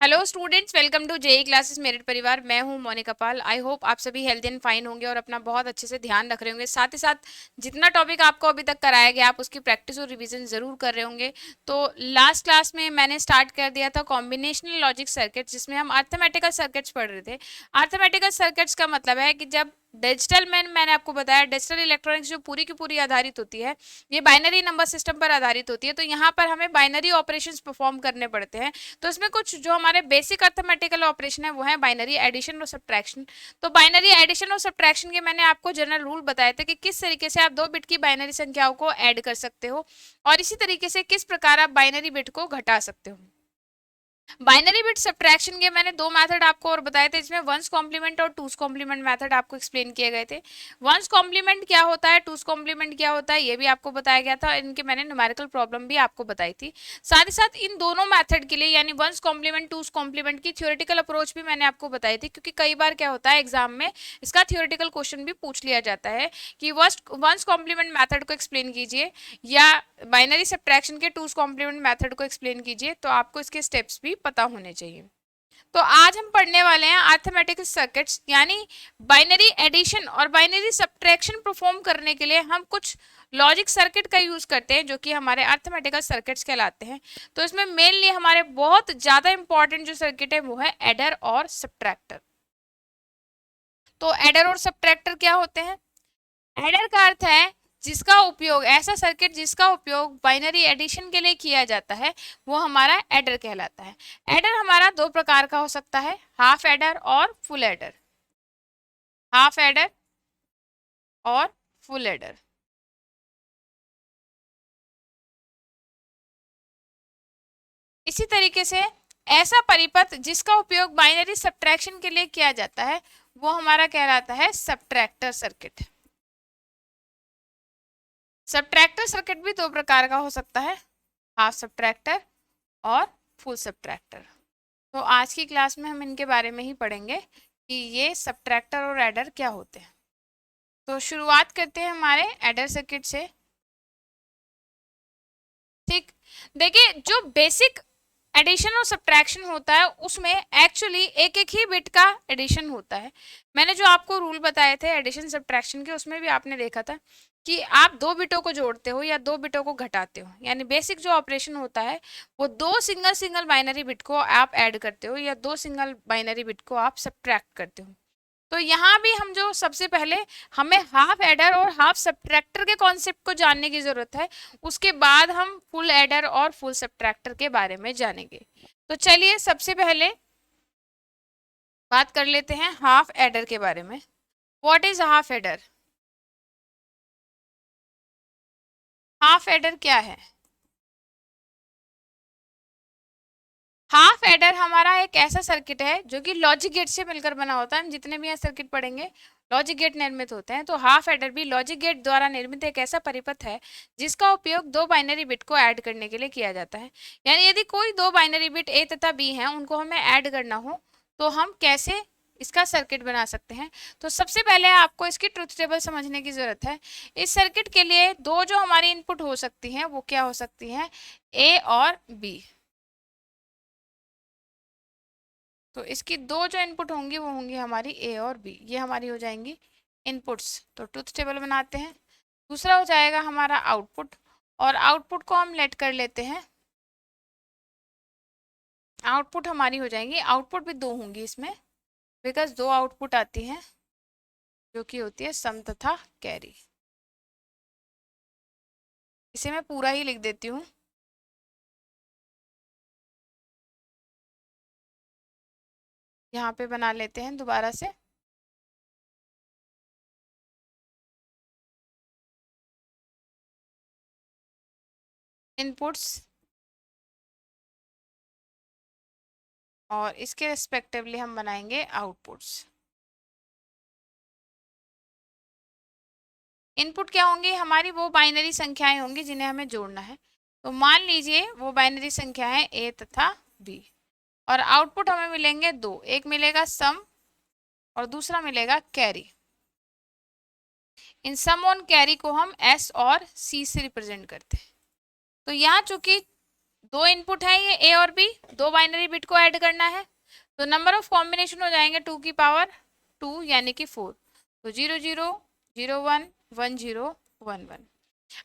Hello students, welcome to JEE classes merit परिवार। मैं हूं मोनिका पाल। आई होप आप सभी हेल्दी एंड फाइन होंगे और अपना बहुत अच्छे से ध्यान रख रहे होंगे। साथ ही साथ जितना टॉपिक आपको अभी तक कराया गया आप उसकी प्रैक्टिस और रिवीजन जरूर कर रहे होंगे। तो लास्ट क्लास में मैंने स्टार्ट कर दिया था कॉम्बिनेशनल लॉजिक सर्किट, जिसमें हम अर्थमेटिकल सर्किट्स पढ़ रहे थे। अर्थमेटिकल सर्किट्स का मतलब है कि जब डिजिटल में मैंने आपको बताया डिजिटल इलेक्ट्रॉनिक्स जो पूरी की पूरी आधारित होती है, ये बाइनरी नंबर सिस्टम पर आधारित होती है। तो यहाँ पर हमें बाइनरी ऑपरेशंस परफॉर्म करने पड़ते हैं। तो इसमें कुछ जो हमारे बेसिक अर्थमेटिकल ऑपरेशन है वो है बाइनरी एडिशन और सब्ट्रैक्शन। तो बाइनरी एडिशन और सब्ट्रैक्शन के मैंने आपको जनरल रूल बताए थे कि किस तरीके से आप 2 बिट की बाइनरी संख्याओं को ऐड कर सकते हो और इसी तरीके से किस प्रकार आप बाइनरी बिट को घटा सकते हो। बाइनरी बिट सब्ट्रैक्शन के मैंने 2 मेथड आपको और बताए थे, इसमें वंस कॉम्प्लीमेंट और टूस कॉम्प्लीमेंट मेथड आपको एक्सप्लेन किए गए थे। वंस कॉम्प्लीमेंट क्या होता है, टूस कॉम्प्लीमेंट क्या होता है, ये भी आपको बताया गया था। इनके मैंने न्यूमेरिकल प्रॉब्लम भी आपको बताई थी। साथ ही साथ इन दोनों मेथड के लिए यानी वंस कॉम्प्लीमेंट टूस कॉम्प्लीमेंट की थ्योरेटिकल अप्रोच भी मैंने आपको बताई थी, क्योंकि कई बार क्या होता है एग्जाम में इसका थ्योरेटिकल क्वेश्चन भी पूछ लिया जाता है कि वंस कॉम्प्लीमेंट मेथड को एक्सप्लेन कीजिए या बाइनरी सब्ट्रैक्शन के टूस कॉम्प्लीमेंट मेथड को एक्सप्लेन कीजिए। तो आपको इसके स्टेप्स भी पता होने चाहिए। तो आज हम पढ़ने वाले हैं अर्थमेटिकल सर्किट्स, यानी बाइनरी एडिशन और बाइनरी सब्ट्रैक्शन परफॉर्म करने के लिए हम कुछ लॉजिक सर्किट का यूज करते हैं जो कि हमारे अर्थमेटिकल सर्किट्स कहलाते हैं। तो इसमें मेनली हमारे बहुत ज्यादा इंपॉर्टेंट जो सर्किट है वो है एडर और सब्ट्रैक्टर। तो एडर और सब्ट्रैक्टर क्या होते हैं? एडर का अर्थ है जिसका उपयोग, ऐसा सर्किट जिसका उपयोग बाइनरी एडिशन के लिए किया जाता है वो हमारा एडर कहलाता है। एडर हमारा 2 प्रकार का हो सकता है, हाफ एडर और फुल एडर। हाफ एडर और फुल एडर। इसी तरीके से ऐसा परिपथ जिसका उपयोग बाइनरी सब्ट्रैक्शन के लिए किया जाता है वो हमारा कहलाता है सब्ट्रैक्टर सर्किट। सब्ट्रैक्टर सर्किट भी 2 प्रकार का हो सकता है, हाफ सब्ट्रैक्टर और फुल सब्ट्रैक्टर। तो आज की क्लास में हम इनके बारे में ही पढ़ेंगे कि ये सब्ट्रैक्टर और एडर क्या होते हैं। तो शुरुआत करते हैं हमारे एडर सर्किट से। ठीक, देखिए जो बेसिक एडिशन और सब्ट्रैक्शन होता है उसमें एक्चुअली एक एक ही बिट का एडिशन होता है। मैंने जो आपको रूल बताए थे एडिशन सब्ट्रैक्शन के उसमें भी आपने देखा था कि आप 2 बिटों को जोड़ते हो या 2 बिटों को घटाते हो, यानी बेसिक जो ऑपरेशन होता है वो 2 सिंगल बाइनरी बिट को आप ऐड करते हो या 2 सिंगल बाइनरी बिट को आप सब्ट्रैक्ट करते हो। तो यहाँ भी हम जो सबसे पहले हमें हाफ एडर और हाफ सब्ट्रैक्टर के कॉन्सेप्ट को जानने की जरूरत है, उसके बाद हम फुल एडर और फुल सब्ट्रैक्टर के बारे में जानेंगे। तो चलिए सबसे पहले बात कर लेते हैं हाफ एडर के बारे में। What is half adder? Half adder क्या है? हाफ एडर हमारा एक ऐसा सर्किट है जो कि लॉजिक गेट से मिलकर बना होता है। हम जितने भी यहाँ सर्किट पढ़ेंगे लॉजिक गेट निर्मित होते हैं, तो हाफ एडर भी लॉजिक गेट द्वारा निर्मित एक ऐसा परिपथ है जिसका उपयोग 2 बाइनरी बिट को ऐड करने के लिए किया जाता है। यानी यदि कोई 2 बाइनरी बिट ए तथा बी हैं, उनको हमें ऐड करना हो तो हम कैसे इसका सर्किट बना सकते हैं। तो सबसे पहले आपको इसकी ट्रुथ टेबल समझने की जरूरत है। इस सर्किट के लिए दो जो हमारी इनपुट हो सकती हैं वो क्या हो सकती हैं, ए और बी। तो इसकी दो जो इनपुट होंगी वो होंगी हमारी ए और बी, ये हमारी हो जाएंगी इनपुट्स। तो ट्रुथ टेबल बनाते हैं। दूसरा हो जाएगा हमारा आउटपुट, और आउटपुट को हम लेट कर लेते हैं। आउटपुट हमारी हो जाएंगी, आउटपुट भी 2 होंगी इसमें, बिकॉज 2 आउटपुट आती हैं जो कि होती है सम तथा कैरी। इसे मैं पूरा ही लिख देती हूँ। यहाँ पे बना लेते हैं दोबारा से। इनपुट्स और इसके रेस्पेक्टिवली हम बनाएंगे आउटपुट्स। इनपुट क्या होंगी हमारी, वो बाइनरी संख्याएं होंगी जिन्हें हमें जोड़ना है। तो मान लीजिए वो बाइनरी संख्या है ए तथा बी, और आउटपुट हमें मिलेंगे 2, एक मिलेगा सम और दूसरा मिलेगा कैरी। इन सम और कैरी को हम एस और सी से रिप्रेजेंट करते हैं। तो यहाँ चूंकि दो इनपुट है ये ए और बी, दो बाइनरी बिट को ऐड करना है, तो नंबर ऑफ कॉम्बिनेशन हो जाएंगे 2 की पावर 2 यानी कि 4। तो 0 0 0 1 1 0 1 1।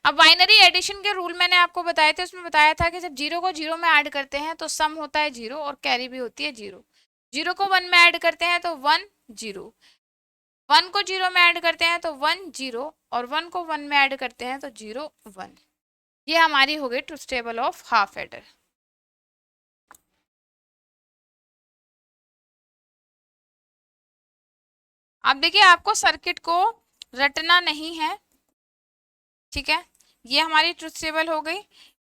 अब बाइनरी एडिशन के रूल मैंने आपको बताए थे, उसमें बताया था कि जब जीरो को जीरो में ऐड करते हैं तो सम होता है जीरो और कैरी भी होती है जीरो। जीरो को वन में ऐड करते हैं तो वन जीरो, वन को जीरो में ऐड करते हैं तो वन जीरो, और वन को वन में ऐड करते हैं तो जीरो वन। ये हमारी हो गई truth table of half adder. अब देखिए आपको सर्किट को रटना नहीं है, ठीक है। ये हमारी ट्रुथ टेबल हो गई।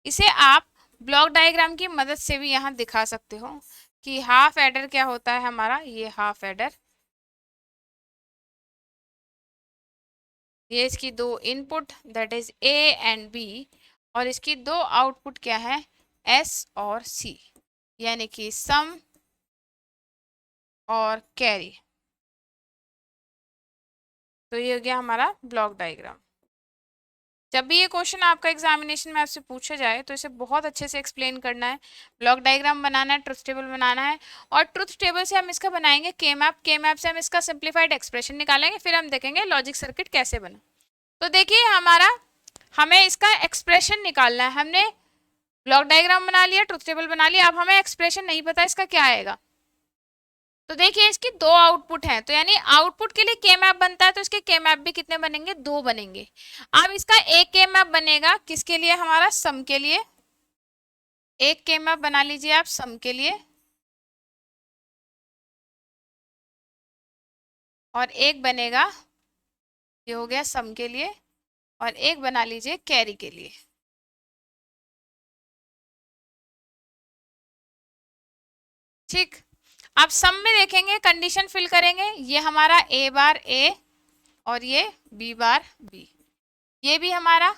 इसे आप ब्लॉक डायग्राम की मदद से भी यहाँ दिखा सकते हो कि हाफ एडर क्या होता है हमारा। ये हाफ एडर, ये इसकी दो input that is A and B, और इसकी दो आउटपुट क्या है, एस और सी, यानी कि सम और कैरी। तो ये हो गया हमारा ब्लॉक डायग्राम। जब भी ये क्वेश्चन आपका एग्जामिनेशन में आपसे पूछा जाए तो इसे बहुत अच्छे से एक्सप्लेन करना है, ब्लॉक डायग्राम बनाना है, ट्रुथ टेबल बनाना है, और ट्रुथ टेबल से हम इसका बनाएंगे के मैप, के मैप से हम इसका सिंप्लीफाइड एक्सप्रेशन निकालेंगे, फिर हम देखेंगे लॉजिक सर्किट कैसे बना। तो देखिए हमारा, हमें इसका एक्सप्रेशन निकालना है। हमने ब्लॉक डायग्राम बना लिया, ट्रुथ टेबल बना लिया, अब हमें एक्सप्रेशन नहीं पता इसका क्या आएगा। तो देखिए इसकी दो आउटपुट हैं, तो यानी आउटपुट के लिए के मैप बनता है, तो इसके के मैप भी कितने बनेंगे, दो बनेंगे। अब इसका एक के मैप बनेगा किसके लिए, हमारा सम के लिए। एक के मैप बना लीजिए आप सम के लिए, और एक बनेगा, ये हो गया सम के लिए, और एक बना लीजिए कैरी के लिए। ठीक। अब सम में देखेंगे, कंडीशन फिल करेंगे, ये हमारा ए बार ए और ये बी बार बी, ये भी हमारा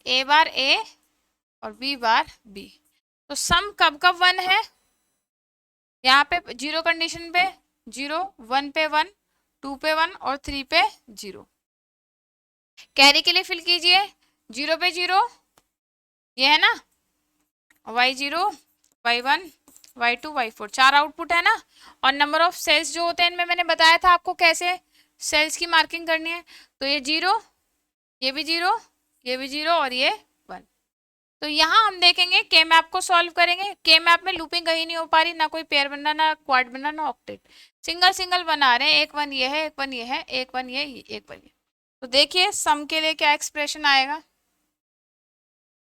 ए बार ए और बी बार बी। तो सम कब कब वन है, यहाँ पे जीरो कंडीशन पे जीरो, वन पे वन, टू पे वन और थ्री पे जीरो। कैरी के लिए फिल कीजिए, जीरो पे जीरो, ये है ना, Y zero, Y one, Y two, Y four, चार आउटपुट है ना। और नंबर ऑफ सेल्स जो होते हैं इनमें मैंने बताया था आपको कैसे सेल्स की मार्किंग करनी है। तो ये जीरो, ये भी जीरो, ये भी जीरो और ये वन। तो यहाँ हम देखेंगे के मैप को सॉल्व करेंगे। के मैप में लूपिंग कहीं नहीं हो पा रही, ना कोई पेयर बनना, ना क्वाड बनना, ना ऑक्टेट, सिंगल सिंगल बना रहे हैं। एक वन ये है, एक वन ये है, एक वन ये, एक वन ये। तो देखिए सम के लिए क्या एक्सप्रेशन आएगा,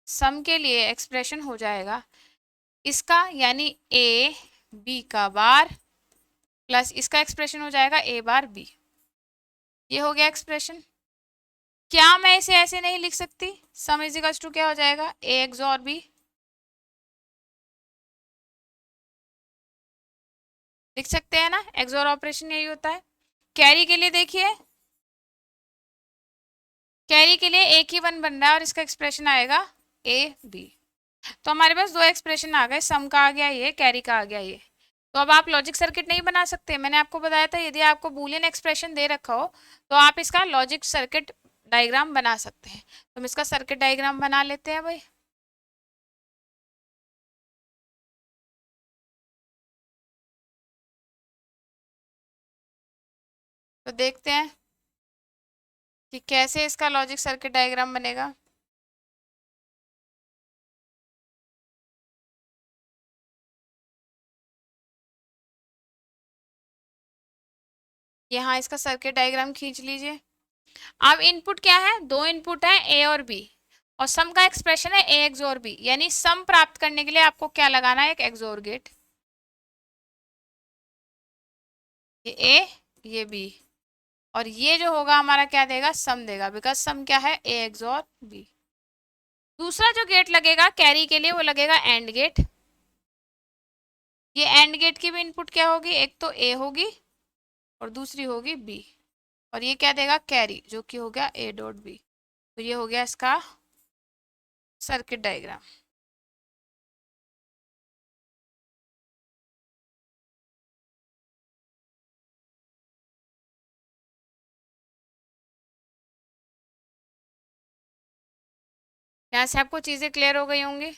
सम के लिए एक्सप्रेशन हो जाएगा इसका, यानी ए बी का बार प्लस इसका एक्सप्रेशन हो जाएगा ए बार बी। ये हो गया एक्सप्रेशन। क्या मैं इसे ऐसे नहीं लिख सकती, सम इज इक्वल्स टू क्या हो जाएगा, ए एक्स और बी, लिख सकते हैं ना, एक्सओर ऑपरेशन यही होता है। कैरी के लिए देखिए, कैरी के लिए एक ही वन बन रहा है और इसका एक्सप्रेशन आएगा ए बी। तो हमारे पास दो एक्सप्रेशन आ गए, सम का आ गया ये, कैरी का आ गया ये। तो अब आप लॉजिक सर्किट नहीं बना सकते, मैंने आपको बताया था यदि आपको बूलियन एक्सप्रेशन दे रखा हो तो आप इसका लॉजिक सर्किट डायग्राम बना सकते हैं। तो हम इसका सर्किट डायग्राम बना लेते हैं भाई। तो देखते हैं कि कैसे इसका लॉजिक सर्किट डायग्राम बनेगा। यहाँ इसका सर्किट डायग्राम खींच लीजिए। अब इनपुट क्या है, दो इनपुट है ए और बी, और सम का एक्सप्रेशन है ए एक्सोर बी, यानी सम प्राप्त करने के लिए आपको क्या लगाना है, एक एक्सोर गेट। ये ए, ये बी, और ये जो होगा हमारा क्या देगा, सम देगा, बिकॉज सम क्या है, ए एक्सोर बी। दूसरा जो गेट लगेगा कैरी के लिए वो लगेगा एंड गेट। ये एंड गेट की भी इनपुट क्या होगी, एक तो ए होगी और दूसरी होगी बी, और ये क्या देगा, कैरी, जो कि हो गया ए डॉट बी। तो ये हो गया इसका सर्किट डायग्राम। यहाँ से आपको चीजें क्लियर हो गई होंगी।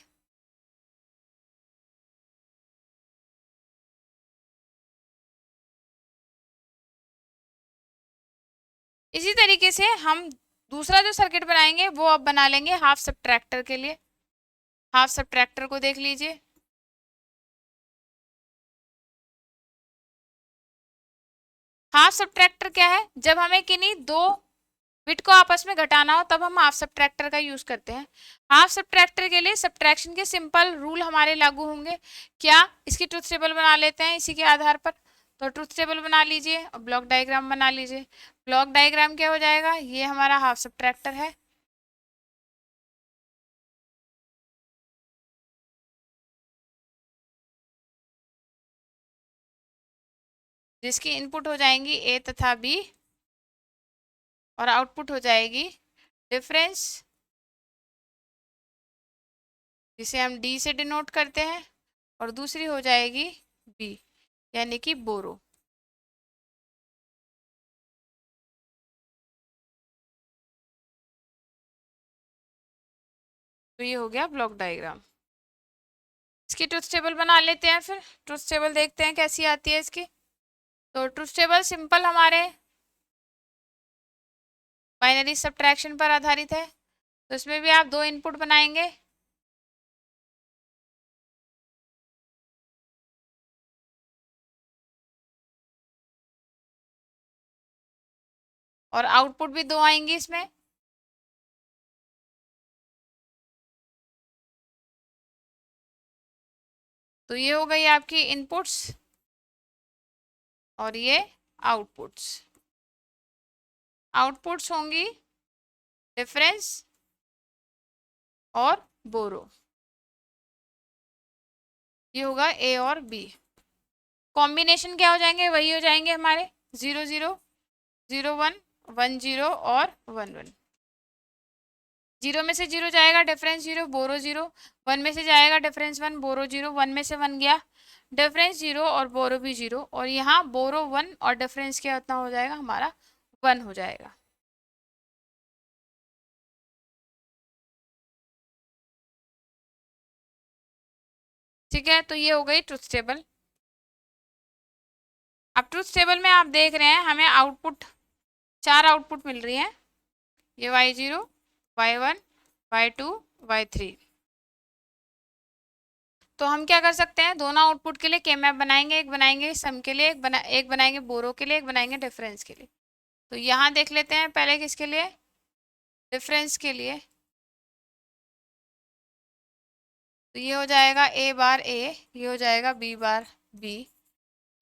इसी तरीके से हम दूसरा जो सर्किट बनाएंगे वो अब बना लेंगे हाफ सब्ट्रैक्टर के लिए। हाफ सब्ट्रैक्टर को देख लीजिए। हाफ सब्ट्रैक्टर क्या है? जब हमें किन्हीं दो बिट को आपस में घटाना हो तब हम हाफ सब्ट्रैक्टर का यूज करते हैं। हाफ सब्ट्रैक्टर के लिए सब्ट्रैक्शन के सिंपल रूल हमारे लागू होंगे। क्या? इसकी ट्रुथ टेबल बना लेते हैं इसी के आधार पर। तो ट्रुथ टेबल बना लीजिए और ब्लॉक डायग्राम बना लीजिए। ब्लॉक डायग्राम क्या हो जाएगा? ये हमारा हाफ सब्ट्रैक्टर है, जिसकी इनपुट हो जाएंगी ए तथा बी और आउटपुट हो जाएगी डिफरेंस, जिसे हम डी से डिनोट करते हैं, और दूसरी हो जाएगी बी यानी कि बोरो। तो ये हो गया ब्लॉक डायग्राम। इसकी ट्रुथ टेबल बना लेते हैं, फिर ट्रुथ टेबल देखते हैं कैसी आती है इसकी। तो ट्रुथ टेबल सिंपल हमारे बाइनरी सब्ट्रैक्शन पर आधारित है। तो इसमें भी आप दो इनपुट बनाएंगे, और आउटपुट भी दो आएंगी इसमें। तो ये हो गई आपकी इनपुट्स और ये आउटपुट्स। आउटपुट्स होंगी डिफरेंस और बोरो। ये होगा ए और बी। कॉम्बिनेशन क्या हो जाएंगे? वही हो जाएंगे हमारे 0 0 0 1 1 0 और 1 1। जीरो में से जीरो जाएगा, डिफरेंस जीरो, बोरो जीरो। वन में से जाएगा डिफरेंस वन, बोरो जीरो। वन में से वन गया, डिफरेंस जीरो और बोरो भी जीरो। और यहाँ बोरो वन और डिफरेंस क्या उतना हो जाएगा हमारा? वन हो जाएगा। ठीक है, तो ये हो गई ट्रुथ टेबल। अब ट्रुथ टेबल में आप देख रहे हैं हमें आउटपुट, चार आउटपुट मिल रही है। ये y0, y1, y2, y3। तो हम क्या कर सकते हैं? दोनों आउटपुट के लिए के मैप बनाएंगे। एक बनाएंगे सम के लिए, एक बनाएंगे बोरो के लिए, एक बनाएंगे डिफरेंस के लिए। तो यहाँ देख लेते हैं पहले किसके लिए? डिफरेंस के लिए। तो ये हो जाएगा ए बार ए, ये हो जाएगा बी बार बी।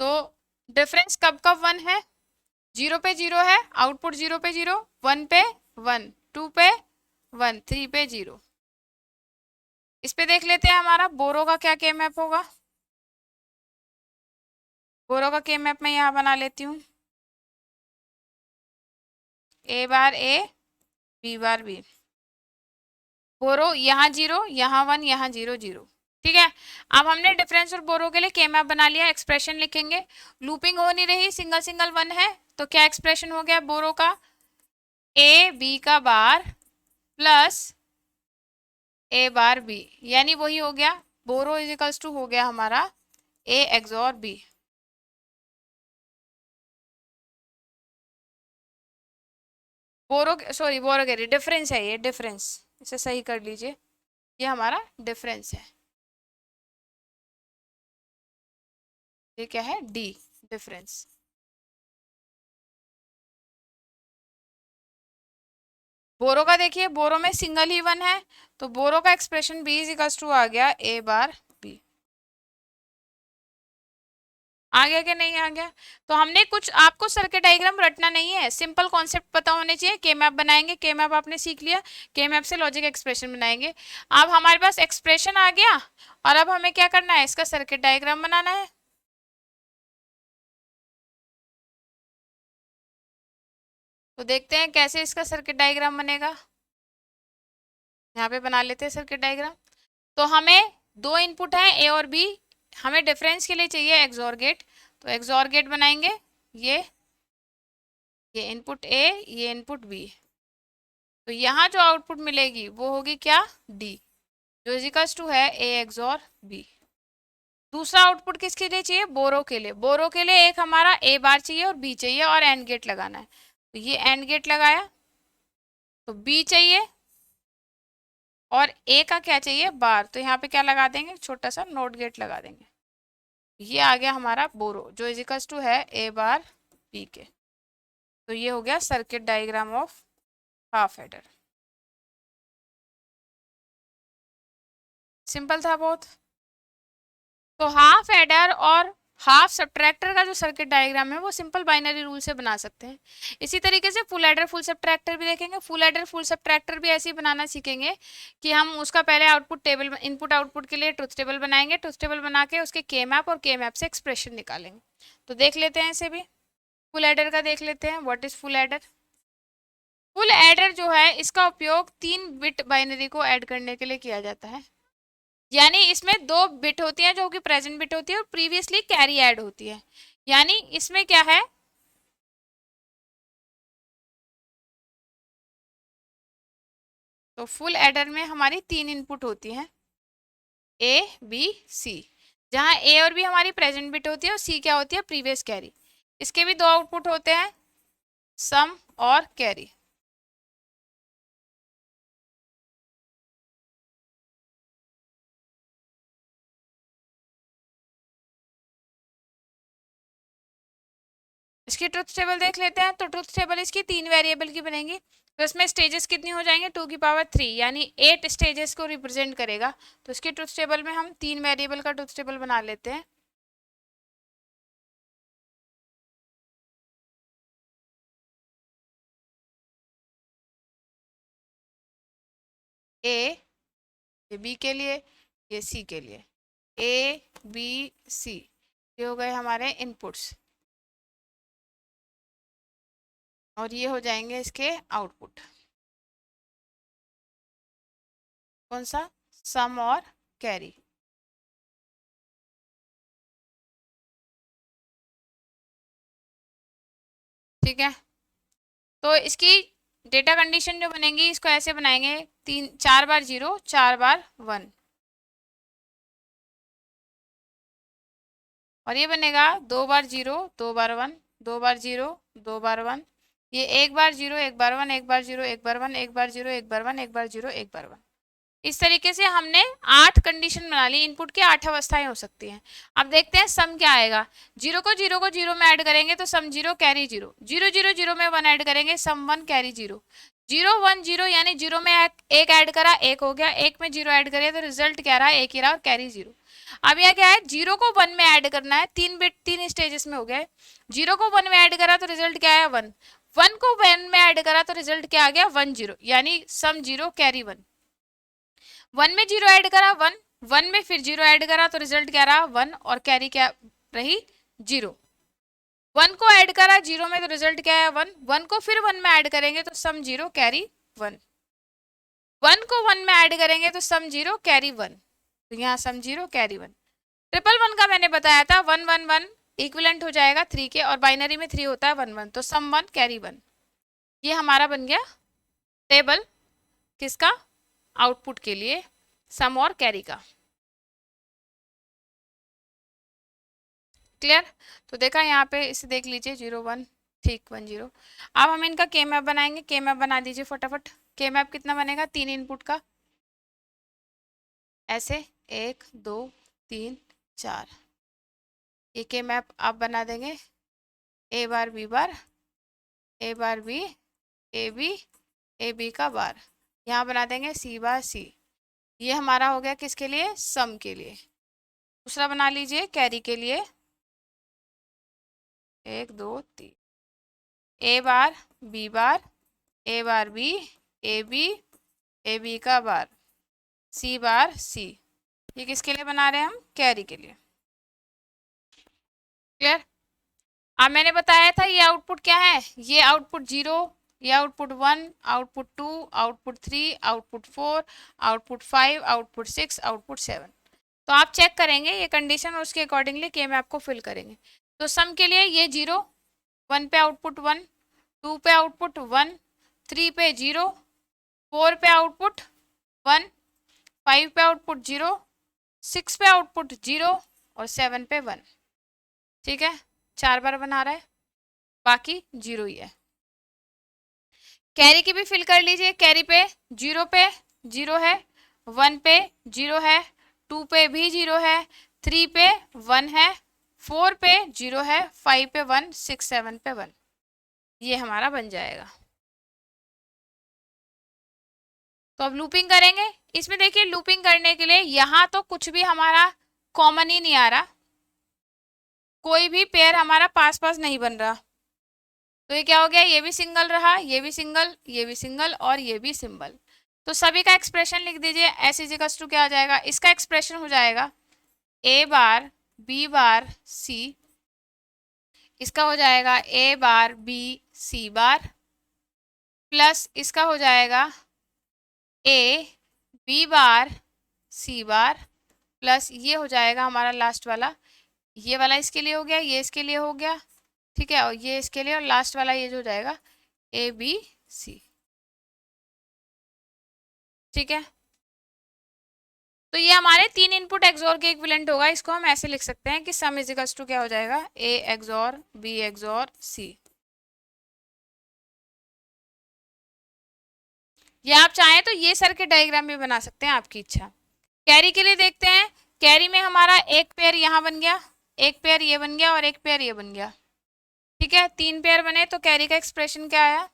तो डिफरेंस कब कब वन है? जीरो पे जीरो है, आउटपुट जीरो पे जीरो, वन पे वन, टू पे वन, थ्री पे जीरो। इस पे देख लेते हैं हमारा बोरो का क्या के मैप होगा। बोरो का के मैप मैं यहाँ बना लेती हूँ। ए बार ए, बी बार बी। बोरो यहाँ जीरो, यहाँ वन, यहाँ जीरो जीरो। ठीक है, अब हमने डिफरेंस और बोरो के लिए के मैप बना लिया। एक्सप्रेशन लिखेंगे, लूपिंग हो नहीं रही, सिंगल सिंगल वन है। तो क्या एक्सप्रेशन हो गया बोरो का? ए बी का बार प्लस ए बार बी, यानी वही हो गया बोरो इजिकल्स टू हो गया हमारा A XOR B. Borrow, sorry borrow कह रही, डिफरेंस है ये, डिफरेंस, इसे सही कर लीजिए। ये हमारा डिफरेंस है। ये क्या है? D, difference. बोरो का देखिए, बोरो में सिंगल ही वन है, तो बोरो का expression B is equals to आ गया ए बार बी। आ गया कि नहीं आ गया? तो हमने कुछ, आपको सर्किट डायग्राम रटना नहीं है, सिंपल कॉन्सेप्ट पता होने चाहिए। के मैप बनाएंगे, के मैप आपने सीख लिया, के मैप से लॉजिक एक्सप्रेशन बनाएंगे। अब हमारे पास एक्सप्रेशन आ गया, और अब हमें क्या करना है? इसका सर्किट डायग्राम बनाना है। तो देखते हैं कैसे इसका सर्किट डायग्राम बनेगा। यहाँ पे बना लेते हैं सर्किट डायग्राम। तो हमें दो इनपुट हैं ए और बी, हमें डिफरेंस के लिए चाहिए एक्सॉर गेट। तो एक्सॉर गेट बनाएंगे, ये इनपुट ए, ये इनपुट बी। तो यहाँ जो आउटपुट मिलेगी वो होगी क्या? डी, जो इजिकल्स टू है ए एक्सॉर बी। दूसरा आउटपुट किसके लिए चाहिए? बोरो के लिए। बोरो के लिए एक हमारा ए बार चाहिए और बी चाहिए, और एंड गेट लगाना है। तो ये एंड गेट लगाया, तो बी चाहिए और ए का क्या चाहिए, बार, तो यहाँ पे क्या लगा देंगे, छोटा सा नोट गेट लगा देंगे। ये आ गया हमारा बोरो जो इजिकल्स टू है ए बार बी के। तो ये हो गया circuit diagram of half adder. Simple था बहुत। तो हाफ एडर और हाफ सब्ट्रैक्टर का जो सर्किट डायग्राम है वो सिंपल बाइनरी रूल से बना सकते हैं। इसी तरीके से फुल एडर फुल सब्ट्रैक्टर भी देखेंगे। फुल एडर फुल सब्ट्रैक्टर भी ऐसे ही बनाना सीखेंगे कि हम उसका पहले आउटपुट टेबल, इनपुट आउटपुट के लिए ट्रुथ टेबल बनाएंगे, ट्रुथ टेबल बना के उसके के मैप और के मैप से एक्सप्रेशन निकालेंगे। तो देख लेते हैं इसे भी, फुल एडर का देख लेते हैं। What is full adder? Full adder जो है इसका उपयोग 3 बिट बाइनरी को ऐड करने के लिए किया जाता है। यानी इसमें 2 बिट होती है जो कि प्रेजेंट बिट होती है और प्रीवियसली कैरी ऐड होती है। यानी इसमें क्या है, तो फुल एडर में हमारी 3 इनपुट होती हैं, ए बी सी, जहां ए और बी हमारी प्रेजेंट बिट होती है और सी क्या होती है, प्रीवियस कैरी। इसके भी 2 आउटपुट होते हैं, सम और कैरी। इसकी ट्रुथ टेबल देख लेते हैं। तो ट्रुथ टेबल इसकी 3 वेरिएबल की बनेगी। तो इसमें स्टेजेस कितनी हो जाएंगे, 2 की पावर 3, यानी 8 स्टेजेस को रिप्रेजेंट करेगा। तो इसकी ट्रुथ टेबल में हम 3 वेरिएबल का ट्रुथ टेबल बना लेते हैं। ए, ये बी के लिए, ये सी के लिए, ए बी सी, ये हो गए हमारे इनपुट्स और ये हो जाएंगे इसके आउटपुट। कौन सा, सम और कैरी। ठीक है, तो इसकी डेटा कंडीशन जो बनेगी इसको ऐसे बनाएंगे, 4 बार 0 4 बार 1, और ये बनेगा 2 बार 0 2 बार 1, 2 बार 0 2 बार 1, ये 1 बार 0 1 बार 1 1 बार 0 1 बार 1 1 बार 0 1 बार 1 1 बार 0 1 बार 1। इस तरीके से हमने 8 कंडीशन बना ली। इनपुट की 8 अवस्थाएं हो सकती हैं। अब देखते हैं सम क्या आएगा। 0 को 0 में ऐड करेंगे तो सम 0 कैरी 0, 0 0 0 में 1 ऐड करेंगे सम 1 कैरी 0, 0 1 0 यानी 0 में एक ऐड करा 1 हो गया, 1 में 0 ऐड करें तो रिजल्ट क्या रहा, 1 ही रहा और कैरी 0। अब यह क्या है, 0 को 1 में ऐड करना है, 3 बिट 3 स्टेजेस में हो गया है। 0 को 1 में ऐड करा तो रिजल्ट क्या है 1, 1 को 1 में ऐड करा तो रिजल्ट क्या आ गया 1 0, यानी सम 0 कैरी 1। 1 में 0 ऐड करा 1, 1 में फिर 0 ऐड करा तो रिजल्ट क्या रहा 1 और कैरी क्या रही 0। 1 को ऐड करा 0 में तो रिजल्ट क्या है 1, 1 को फिर 1 में ऐड करेंगे तो सम 0 कैरी 1, 1 को 1 में ऐड करेंगे तो सम 0 कैरी 1, तो यहाँ सम 0 कैरी 1। 1 1 1 का मैंने बताया था 1 1 1 इक्विवेलेंट हो जाएगा 3 के, और बाइनरी में 3 होता है 1 1, तो सम 1 कैरी 1। ये हमारा बन गया टेबल किसका, आउटपुट के लिए, सम और कैरी का। क्लियर? तो देखा यहाँ पे, इसे देख लीजिए 0 1 ठीक 1 0। अब हम इनका के मैप बनाएंगे। के मैप बना दीजिए फटाफट। के मैप कितना बनेगा, 3 इनपुट का, ऐसे 1 2 3 4। ये के मैप आप बना देंगे, A bar B bar, A bar B, A B का बार, यहाँ बना देंगे सी बार सी। ये हमारा हो गया किसके लिए, सम के लिए। दूसरा बना लीजिए कैरी के लिए, 1 2 3, A bar B bar, A bar B, A B का बार, सी बार सी। ये किसके लिए बना रहे हैं हम, कैरी के लिए। क्लियर? अब मैंने बताया था ये आउटपुट क्या है, ये आउटपुट 0, ये output 1, output 2, output 3, output 4, output 5, output 6, output 7। तो आप चेक करेंगे ये कंडीशन और उसके अकॉर्डिंगली के मैप को फिल करेंगे। तो सम के लिए ये 0, 1 पे आउटपुट 1, 2 पे आउटपुट 1, 3 पे 0, 4 पे आउटपुट 1, 5 पे आउटपुट 0, 6 पे आउटपुट 0 और 7 पे 1। ठीक है, 4 बार बना रहा है, बाकी 0 ही है। कैरी की भी फिल कर लीजिए। कैरी पे 0 पे 0 है, 1 पे 0 है, 2 पे भी 0 है, 3 पे 1 है, 4 पे 0 है, 5 पे 1, 6 7 पे 1। ये हमारा बन जाएगा। तो अब लूपिंग करेंगे। इसमें देखिए लूपिंग करने के लिए यहाँ तो कुछ भी हमारा कॉमन ही नहीं आ रहा, कोई भी पेयर हमारा पास पास नहीं बन रहा। तो ये क्या हो गया, ये भी सिंगल रहा, ये भी सिंगल, ये भी सिंगल और ये भी सिंबल। तो सभी का एक्सप्रेशन लिख दीजिए। एस इज इक्वल्स टू क्या हो जाएगा, इसका एक्सप्रेशन हो जाएगा ए बार बी बार सी, इसका हो जाएगा ए बार बी सी बार, प्लस इसका हो जाएगा A B bar C bar, plus ये हो जाएगा हमारा लास्ट वाला, ये वाला इसके लिए हो गया, ये इसके लिए हो गया, ठीक है, और ये इसके लिए, और लास्ट वाला ये जो हो जाएगा ए बी सी। ठीक है, तो ये हमारे 3 इनपुट एक्सोर के इक्विवेलेंट होगा। इसको हम ऐसे लिख सकते हैं कि सम इज इक्वल्स टू क्या हो जाएगा, ए एक्सोर बी एक्सोर सी। या आप चाहें तो ये सर्किट डायग्राम भी बना सकते हैं, आपकी इच्छा। कैरी के लिए देखते हैं। कैरी में हमारा एक पेयर यहाँ बन गया, एक पेयर ये बन गया और एक पेयर ये बन गया। ठीक है, 3 पेयर बने, तो कैरी का एक्सप्रेशन क्या आया।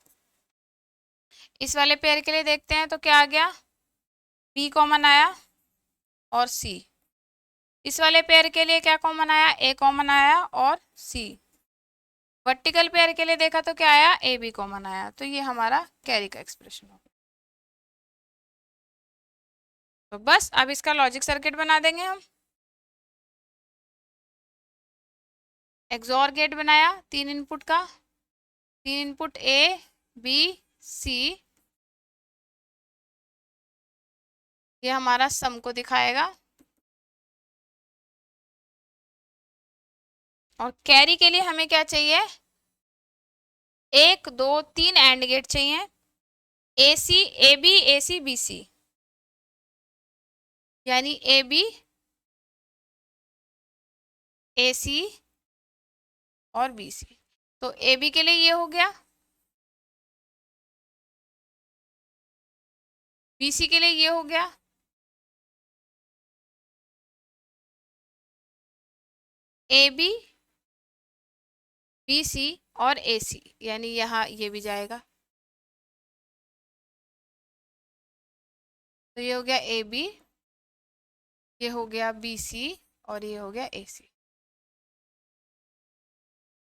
इस वाले पेयर के लिए देखते हैं तो क्या आ गया, बी कॉमन आया और सी। इस वाले पेयर के लिए क्या कॉमन आया, ए कॉमन आया और सी। वर्टिकल पेयर के लिए देखा तो क्या आया, ए बी कॉमन आया। तो ये हमारा कैरी का एक्सप्रेशन हो गया। तो बस अब इसका लॉजिक सर्किट बना देंगे हम। एक्सोर गेट बनाया 3 इनपुट का, 3 इनपुट ए बी सी, ये हमारा सम को दिखाएगा। और कैरी के लिए हमें क्या चाहिए, 1 2 3 एंड गेट चाहिए, ए सी ए बी ए सी बी सी, यानी ए बी ए सी और बी सी। तो ए बी के लिए ये हो गया, बी सी के लिए ये हो गया, ए बी बी सी और ए सी, यानी यहाँ ये भी जाएगा। तो ये हो गया ए बी, ये हो गया बी सी और ये हो गया ए सी।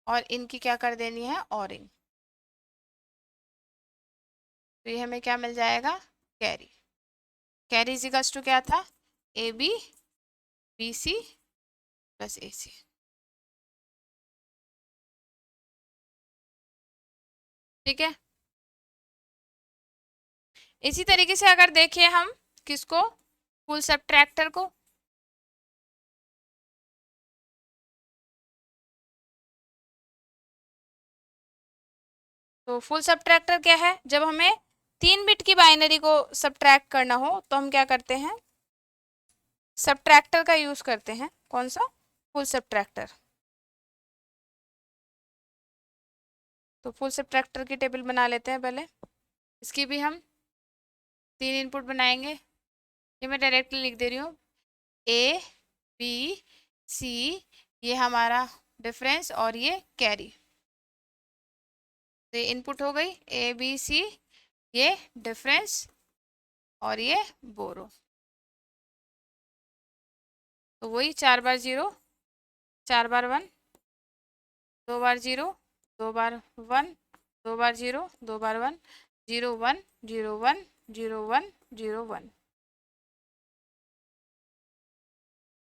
और इनकी क्या कर देनी है, औरिंग। तो ये हमें क्या मिल जाएगा, कैरी। कैरी इजिकल्स टू क्या था, A B B C plus A C. ठीक है, इसी तरीके से अगर देखें हम किसको, फुल सबट्रैक्टर को, तो फुल सबट्रैक्टर क्या है, जब हमें 3 बिट की बाइनरी को सबट्रैक्ट करना हो तो हम क्या करते हैं, सबट्रैक्टर का यूज करते हैं। कौन सा, फुल सबट्रैक्टर। तो फुल सबट्रैक्टर की टेबल बना लेते हैं पहले। इसकी भी हम 3 इनपुट बनाएंगे। ये मैं डायरेक्टली लिख दे रही हूँ, ए बी सी, ये हमारा डिफरेंस और ये कैरी। तो ये इनपुट हो गई ए बी सी, ये डिफरेंस और ये बोरो। तो वही 4 बार 0, 4 बार 1, 2 बार 0, 2 बार 1, 2 बार 0, 2 बार 1, 0 1 0 1 0 1 0 1।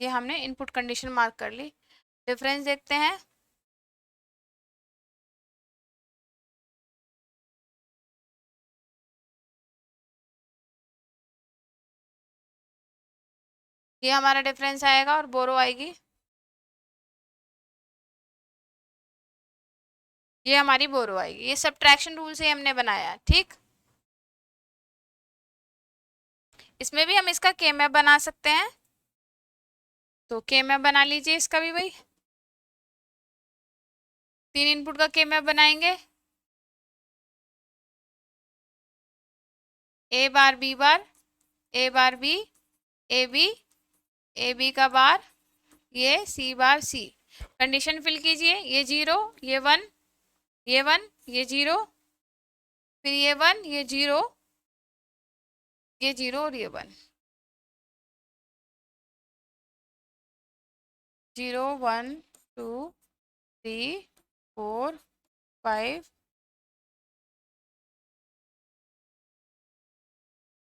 ये हमने इनपुट कंडीशन मार्क कर ली। डिफरेंस देखते हैं। ये हमारा डिफरेंस आएगा और बोरो आएगी, ये हमारी बोरो आएगी। ये सब्ट्रैक्शन रूल से हमने बनाया। ठीक, इसमें भी हम इसका के मैप बना सकते हैं। तो के मैप बना लीजिए इसका भी भाई, 3 इनपुट का के मैप बनाएंगे। A bar B bar, A bar B, A B, A B का बार, ये सी बार सी। कंडीशन फिल कीजिए, ये 0, ये 1, ये 1, ये 0, फिर ये 1, ये 0, ये 0 और ये 1। 0 1 2 3 4 5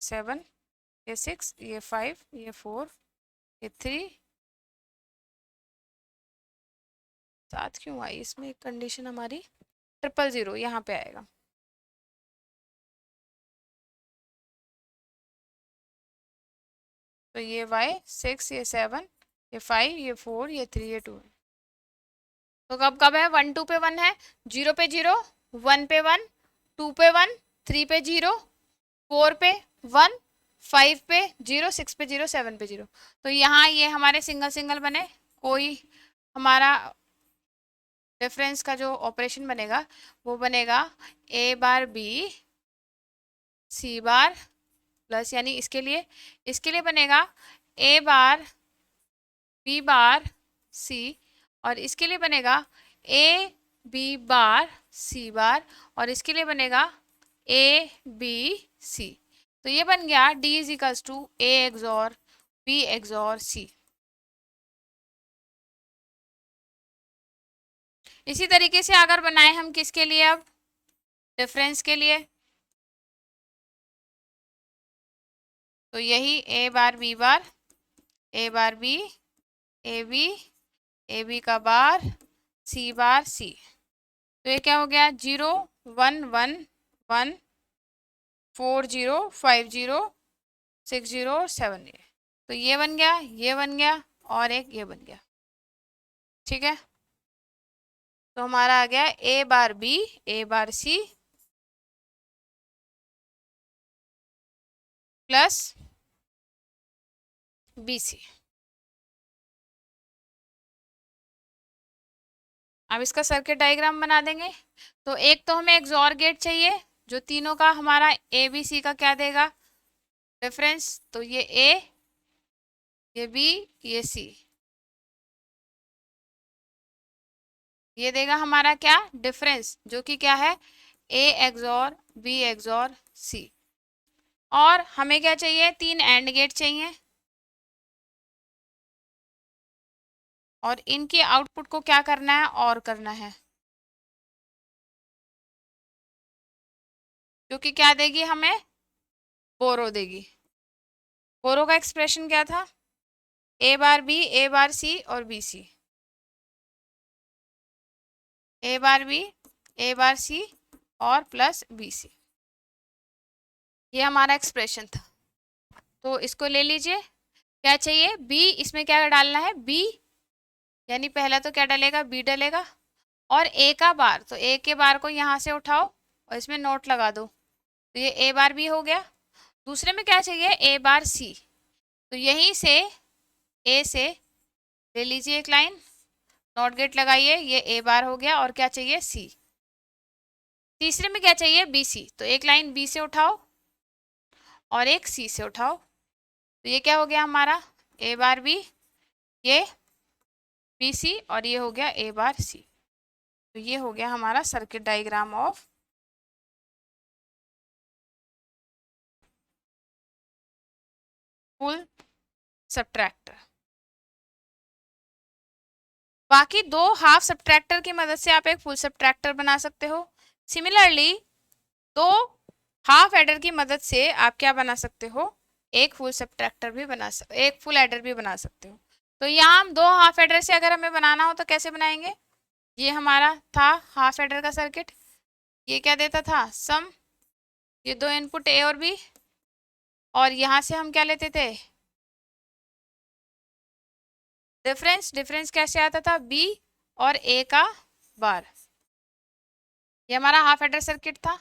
7, ये 6, ये 5, ये 4, ये 3। 7 क्यों आई इसमें? एक कंडीशन हमारी 000 यहाँ पे आएगा। तो ये y 6, ये 7, ये 5, ये 4, ये 3, ये 2 है। तो कब कब है? 1 2 पे 1 है, 0 पे 0, 1 पे 1, 2 पे 1, 3 पे 0, 4 पे 1, 5 पे 0, 6 पे 0, 7 पे 0। तो यहाँ ये हमारे सिंगल सिंगल बने। कोई हमारा डिफरेंस का जो ऑपरेशन बनेगा वो बनेगा ए बार बी सी बार प्लस, यानी इसके लिए बनेगा ए बार बी बार सी, और इसके लिए बनेगा ए बी बार सी बार, और इसके लिए बनेगा ए बी सी। तो ये बन गया D is equals to A XOR B XOR C. इसी तरीके से अगर बनाए हम किसके लिए, अब डिफरेंस के लिए, तो यही A bar B bar, A bar B, A B, A B का बार सी बार सी। तो ये क्या हो गया? 0 1 1 1 4 0 5 0 6 0 7 0। तो ये बन गया, ये बन गया, और एक ये बन गया। ठीक है, तो हमारा आ गया A bar B, A bar C plus B C. अब इसका सर्किट डायग्राम बना देंगे। तो एक तो हमें एक्सॉर गेट चाहिए जो तीनों का हमारा ए बी सी का क्या देगा? डिफरेंस। तो ये ए, ये बी, ये सी, ये देगा हमारा क्या? डिफरेंस, जो कि क्या है? ए एक्सॉर बी एक्सॉर सी। और हमें क्या चाहिए? 3 एंड गेट चाहिए, और इनके आउटपुट को क्या करना है? और करना है, जो कि क्या देगी हमें? बोरो देगी। बोरो का एक्सप्रेशन क्या था? ए बार बी, ए बार सी और बी सी। ए बार बी, ए बार सी और प्लस बी सी, ये हमारा एक्सप्रेशन था। तो इसको ले लीजिए। क्या चाहिए? बी, इसमें क्या डालना है? बी, यानी पहला तो क्या डलेगा? बी डलेगा, और ए का बार, तो ए के बार को यहाँ से उठाओ और इसमें नोट लगा दो, तो ये ए बार बी हो गया। दूसरे में क्या चाहिए? ए बार सी, तो यहीं से ए से ले लीजिए एक लाइन, नॉट गेट लगाइए, ये ए बार हो गया, और क्या चाहिए? सी। तीसरे में क्या चाहिए? बी सी, तो एक लाइन बी से उठाओ और एक सी से उठाओ, तो ये क्या हो गया हमारा? ए बार बी, ये बी सी, और ये हो गया ए बार सी। तो ये हो गया हमारा circuit diagram of full subtractor. बाकी दो हाफ सब्ट्रैक्टर की मदद से आप एक फुल सब्ट्रैक्टर बना सकते हो। सिमिलरली दो हाफ एडर की मदद से आप क्या बना सकते हो? एक फुल सब्ट्रैक्टर भी बना सकते, एक फुल एडर भी बना सकते हो। तो यहाँ हम दो हाफ एडर से अगर हमें बनाना हो तो कैसे बनाएंगे? ये हमारा था हाफ एडर का सर्किट, ये क्या देता था? सम, ये दो इनपुट ए और बी, और यहाँ से हम क्या लेते थे? डिफरेंस। डिफरेंस कैसे आता था? बी और ए का बार। ये हमारा हाफ एडर सर्किट था।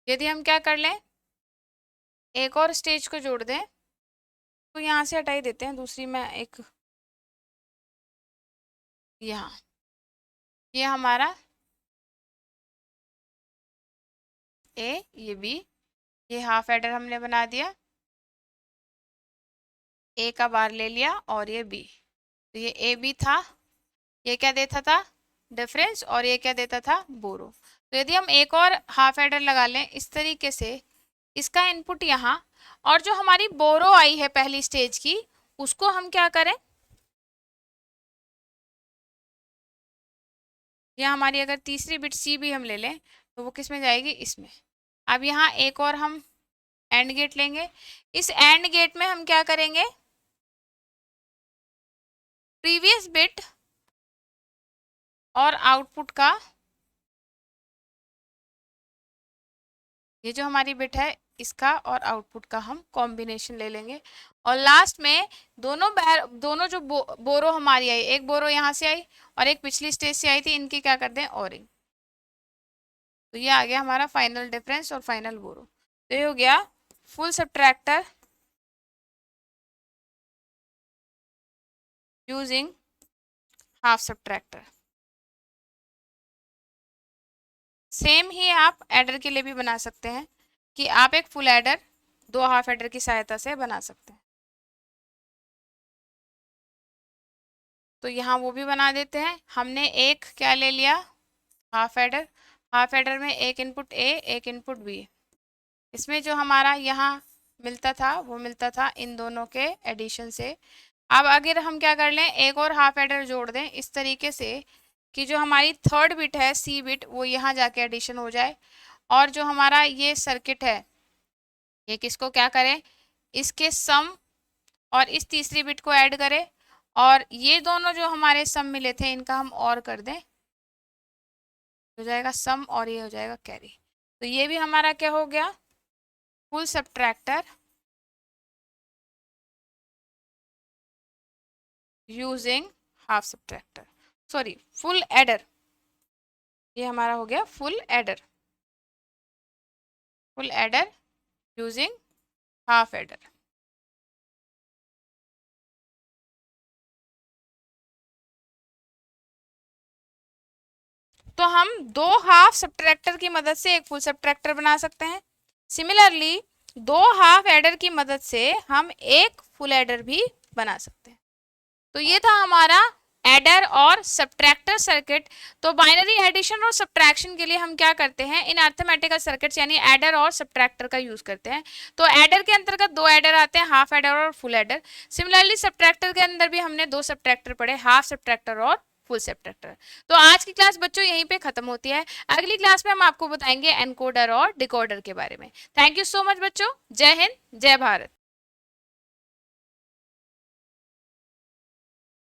यदि हम क्या कर लें, एक और स्टेज को जोड़ दें, तो यहाँ से हटा ही देते हैं, दूसरी में एक यहाँ, ये हमारा ए, ये बी, ये हाफ एडर हमने बना दिया, ए का बार ले लिया और ये बी। तो ये ए बी था, ये क्या देता था, डिफरेंस, और ये क्या देता था, बोरो। तो यदि हम एक और हाफ एडर लगा लें इस तरीके से, इसका इनपुट यहाँ, और जो हमारी बोरो आई है पहली स्टेज की, उसको हम क्या करें, या हमारी अगर तीसरी बिट सी भी हम ले लें तो वो किस में जाएगी, इसमें। अब यहाँ एक और हम एंड गेट लेंगे। इस एंड गेट में हम क्या करेंगे, प्रीवियस बिट और आउटपुट का, ये जो हमारी बिट है इसका और आउटपुट का हम कॉम्बिनेशन ले लेंगे। और लास्ट में दोनों जो बोरो हमारी आई, एक बोरो यहाँ से आई और एक पिछली स्टेज से आई थी, इनकी क्या कर दें, औरिंग। तो ये आ गया हमारा फाइनल डिफरेंस और फाइनल बोरो। तो ये हो गया full subtractor using half subtractor. Same ही आप एडर के लिए भी बना सकते हैं कि आप एक फुल एडर दो हाफ एडर की सहायता से बना सकते हैं। तो यहाँ वो भी बना देते हैं। हमने एक क्या ले लिया, हाफ एडर। हाफ एडर में एक इनपुट ए, एक इनपुट बी। इसमें जो हमारा यहाँ मिलता था वो मिलता था इन दोनों के एडिशन से। अब अगर हम क्या कर लें, एक और हाफ एडर जोड़ दें इस तरीके से कि जो हमारी थर्ड बिट है सी बिट, वो यहाँ जाके एडिशन हो जाए, और जो हमारा ये सर्किट है ये किसको क्या करें, इसके सम और इस तीसरी बिट को ऐड करें, और ये दोनों जो हमारे सम मिले थे इनका हम और कर दें, हो जाएगा सम और ये हो जाएगा कैरी। तो ये भी हमारा क्या हो गया, full subtractor using half subtractor, sorry full adder. ये हमारा हो गया full adder, full adder using half adder. तो हम दो हाफ सब्ट्रैक्टर की मदद से एक फुल सब्ट्रैक्टर बना सकते हैं। सिमिलरली दो हाफ एडर की मदद से हम एक फुल एडर भी बना सकते हैं। तो ये था हमारा एडर और सब्ट्रैक्टर सर्किट। तो बाइनरी एडिशन और सब्ट्रैक्शन के लिए हम क्या करते हैं, इन अर्थमेटिकल सर्किट्स यानी एडर और सब्ट्रैक्टर का यूज करते हैं। तो एडर के अंतर्गत दो एडर आते हैं, हाफ एडर और फुल एडर। सिमिलरली सब्ट्रैक्टर के अंदर भी हमने दो सब्ट्रैक्टर पढ़े, हाफ सब्ट्रैक्टर और फुल सब्ट्रैक्टर। तो आज की क्लास बच्चों यहीं पे खत्म होती है। अगली क्लास में हम आपको बताएंगे एनकोडर और डिकोडर के बारे में। थैंक यू सो मच बच्चों। जय हिंद, जय भारत।